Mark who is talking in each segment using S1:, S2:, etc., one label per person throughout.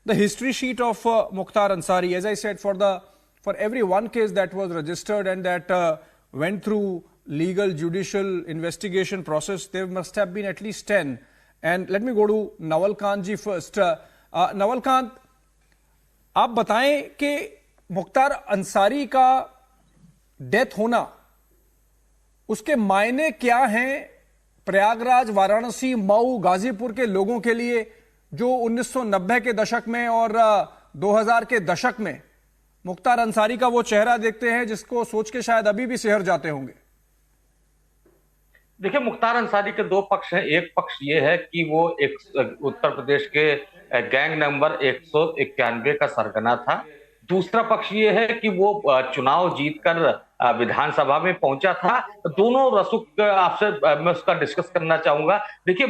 S1: the history sheet of Mukhtar Ansari. As I said, for every one case that was registered and that went through legal judicial investigation process, there must have been at least 10. And let me go to Nawal Khan ji first. Nawal Khan, आप बताएं कि मुख्तार अंसारी का death होना, उसके मायने क्या हैं प्रयागराज, वाराणसी, मऊ, गाजीपुर के लोगों के लिए जो 1990 के दशक में और 2000 के दशक में मुख्तार अंसारी का वो चेहरा देखते हैं जिसको सोच के शायद अभी भी सिहर जाते होंगे?
S2: देखिए, मुख्तार अंसारी के दो पक्ष हैं। एक पक्ष ये है कि वो एक उत्तर प्रदेश के गैंग नंबर 191 का सरगना था। दूसरा पक्ष ये है कि वो चुनाव जीतकर विधानसभा में पहुंचा था। दोनों रसूख आपसे मैं उसका डिस्कस करना चाहूंगा। देखिए,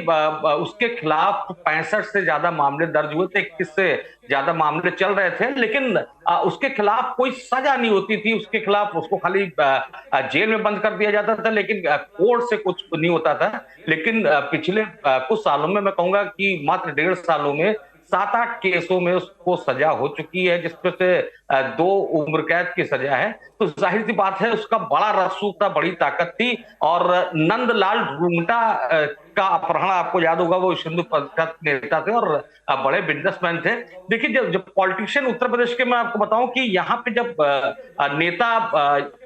S2: उसके खिलाफ 65 से ज्यादा मामले दर्ज हुए थे, 21 से ज्यादा मामले चल रहे थे, लेकिन उसके खिलाफ कोई सजा नहीं होती थी। उसके खिलाफ उसको खाली जेल में बंद कर दिया जाता था, लेकिन कोर्ट से कुछ नहीं होता था। लेकिन पिछले कुछ सालों में, मैं कहूंगा कि मात्र 1.5 सालों में 7-8 केसों में उसको सजा हो चुकी है, जिसमें से 2 उम्र कैद की सजा है। तो जाहिर सी बात है, उसका बड़ा रसूख था, बड़ी ताकत थी। और नंदलाल ढूंढा का अपहरण आपको याद होगा, वो हिंदू पंथ नेता थे और बड़े बिजनेसमैन थे। देखिए, जब पॉलिटिशियन उत्तर प्रदेश के, मैं आपको बताऊं कि यहाँ पे जब नेता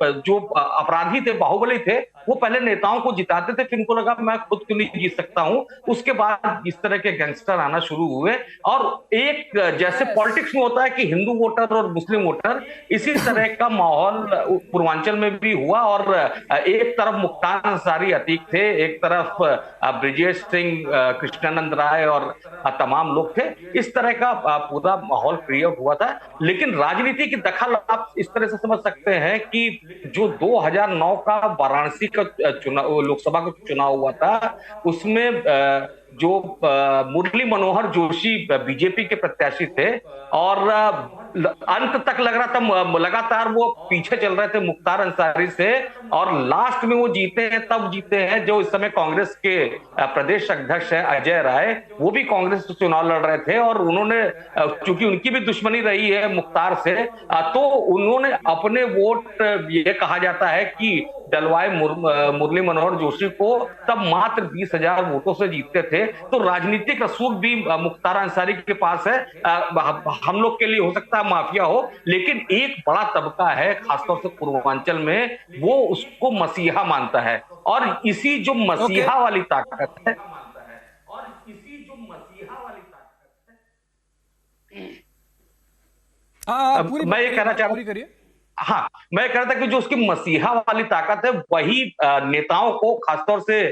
S2: जो अपराधी थे, बाहुबली थे, वो पहले नेताओं को जिताते थे, फिर उनको लगा मैं खुद क्यों नहीं जीत सकता हूं। उसके बाद इस तरह के गैंगस्टर आना शुरू हुए और एक जैसे पॉलिटिक्स में होता है कि हिंदू वोटर और मुस्लिम वोटर, इसी तरह का माहौल पूर्वांचल में भी हुआ। और एक तरफ मुख्तार अंसारी अतीक थे, एक तरफ ब्रिजेश सिंह, कृष्णानंद राय और तमाम लोग थे। इस तरह का पूरा माहौल क्रिएट हुआ था। लेकिन राजनीति की दखल आप इस तरह से समझ सकते हैं कि जो 2009 का वाराणसी का चुनाव, लोकसभा का चुनाव हुआ था, उसमें जो मुरली मनोहर जोशी बीजेपी के प्रत्याशी थे और अंत तक लग रहा था लगातार वो पीछे चल रहे थे मुख्तार अंसारी से, और लास्ट में वो जीते हैं, तब जीते हैं जो इस समय कांग्रेस के प्रदेश अध्यक्ष है अजय राय, वो भी कांग्रेस से चुनाव लड़ रहे थे। और उन्होंने, चूंकि उनकी भी दुश्मनी रही है मुख्तार से, तो उन्होंने अपने वोट, ये कहा जाता है कि डलवाए मुरली मनोहर जोशी को, तब मात्र 20,000 वोटों से जीतते थे। तो राजनीतिक रसूख भी मुख्तार अंसारी के पास है। हम लोग के लिए हो सकता है माफिया हो, लेकिन एक बड़ा तबका है खासतौर से पूर्वांचल में, वो उसको मसीहा मानता है। और इसी जो मसीहा वाली ताकत है, मैं ये कहना चाह रहा हूं, हाँ, मैं कह रहा था कि जो उसकी मसीहा वाली ताकत है, वही नेताओं को, खासतौर से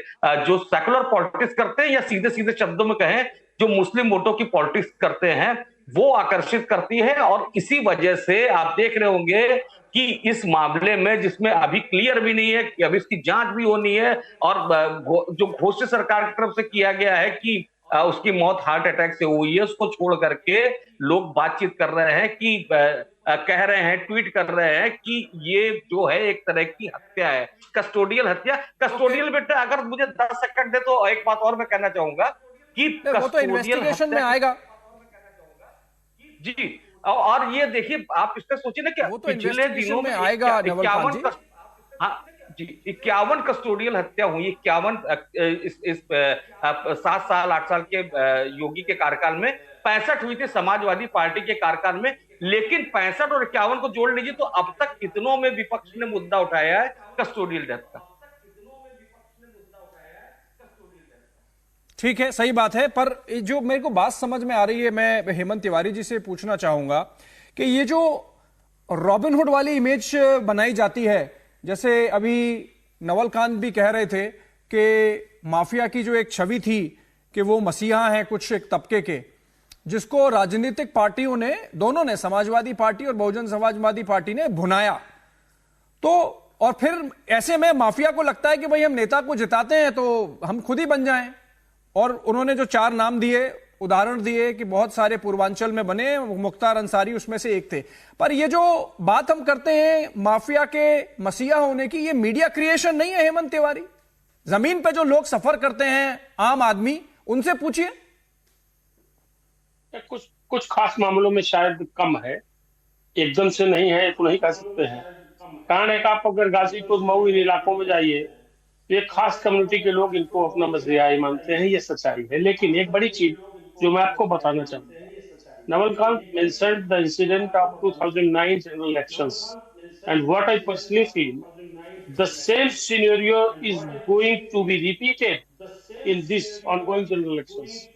S2: जो सेकुलर पॉलिटिक्स करते हैं, या सीधे सीधे शब्दों में कहें जो मुस्लिम वोटों की पॉलिटिक्स करते हैं, वो आकर्षित करती है। और इसी वजह से आप देख रहे होंगे कि इस मामले में, जिसमें अभी क्लियर भी नहीं है कि अभी इसकी जांच भी होनी है, और जो घोषित सरकार की तरफ से किया गया है कि उसकी मौत हार्ट अटैक से हुई है, उसको छोड़ करके लोग बातचीत कर रहे हैं कि कह रहे हैं, ट्वीट कर रहे हैं कि ये जो है एक तरह की हत्या है, कस्टोडियल हत्या। कस्टोडियल बेटा, अगर मुझे 10 सेकंड दे तो एक बात और मैं कहना चाहूंगा कि
S1: वो तो इन्वेस्टिगेशन में आएगा
S2: जी। और ये देखिए, आप इसका सोचिए ना, कि पिछले दिनों में
S1: आएगा 51,
S2: हाँ जी, 51 कस्टोडियल हत्या हुई। 51 इस 7 साल 8 साल के योगी के कार्यकाल में 65 हुई थी समाजवादी पार्टी के कार्यकाल में। लेकिन 65 और 51 को जोड़ लीजिए तो अब तक कितनों में विपक्ष ने मुद्दा उठाया है कस्टोडियल डेथ का।
S1: ठीक है, सही बात है। पर जो मेरे को बात समझ में आ रही है, मैं हेमंत तिवारी जी से पूछना चाहूंगा कि ये जो रॉबिनहुड वाली इमेज बनाई जाती है, जैसे अभी नवल खान भी कह रहे थे कि माफिया की जो एक छवि थी कि वो मसीहा हैं कुछ एक तबके के, जिसको राजनीतिक पार्टियों ने, दोनों ने, समाजवादी पार्टी और बहुजन समाजवादी पार्टी ने भुनाया। तो और फिर ऐसे में माफिया को लगता है कि भाई हम नेता को जिताते हैं तो हम खुद ही बन जाएं। और उन्होंने जो 4 नाम दिए, उदाहरण दिए कि बहुत सारे पूर्वांचल में बने, मुख्तार अंसारी उसमें से एक थे। पर ये जो बात हम करते हैं माफिया के मसीहा होने की, ये मीडिया क्रिएशन नहीं है हेमंत तिवारी? जमीन पे जो लोग सफर करते हैं, आम आदमी, उनसे पूछिए।
S3: कुछ खास मामलों में शायद कम है, एकदम से नहीं है ये तो नहीं कह सकते हैं। कारण एक, आप अगर गाजीपुर मऊ इन इलाकों में जाइए तो एक खास कम्युनिटी के लोग इनको अपना मसीहाई मानते हैं, ये सच्चाई है। लेकिन एक बड़ी चीज जो मैं आपको बताना चाहूंगा, Navalkant mentioned the incident of 2009 general elections, and what I personally feel, the same scenario is going to be repeated in this ongoing general elections.